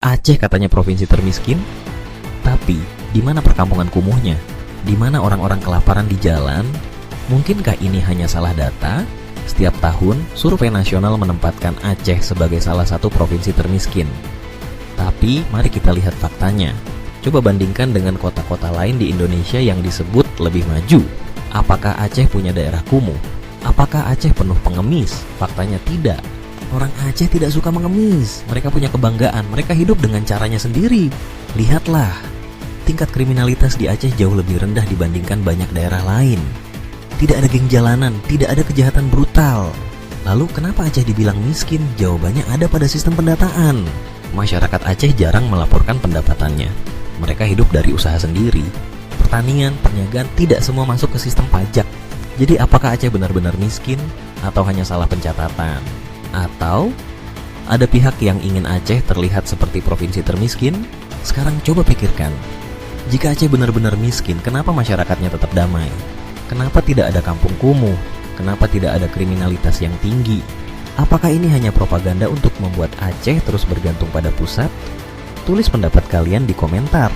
Aceh katanya provinsi termiskin, tapi di mana perkampungan kumuhnya? Di mana orang-orang kelaparan di jalan? Mungkinkah ini hanya salah data? Setiap tahun, survei nasional menempatkan Aceh sebagai salah satu provinsi termiskin. Tapi, mari kita lihat faktanya. Coba bandingkan dengan kota-kota lain di Indonesia yang disebut lebih maju. Apakah Aceh punya daerah kumuh? Apakah Aceh penuh pengemis? Faktanya tidak. Orang Aceh tidak suka mengemis. Mereka punya kebanggaan. Mereka hidup dengan caranya sendiri. Lihatlah, tingkat kriminalitas di Aceh jauh lebih rendah dibandingkan banyak daerah lain. Tidak ada geng jalanan, tidak ada kejahatan brutal. Lalu kenapa Aceh dibilang miskin? Jawabannya ada pada sistem pendataan. Masyarakat Aceh jarang melaporkan pendapatannya. Mereka hidup dari usaha sendiri. Pertanian, perniagaan, tidak semua masuk ke sistem pajak. Jadi apakah Aceh benar-benar miskin? Atau hanya salah pencatatan? Atau ada pihak yang ingin Aceh terlihat seperti provinsi termiskin? Sekarang coba pikirkan. Jika Aceh benar-benar miskin, kenapa masyarakatnya tetap damai? Kenapa tidak ada kampung kumuh? Kenapa tidak ada kriminalitas yang tinggi? Apakah ini hanya propaganda untuk membuat Aceh terus bergantung pada pusat? Tulis pendapat kalian di komentar.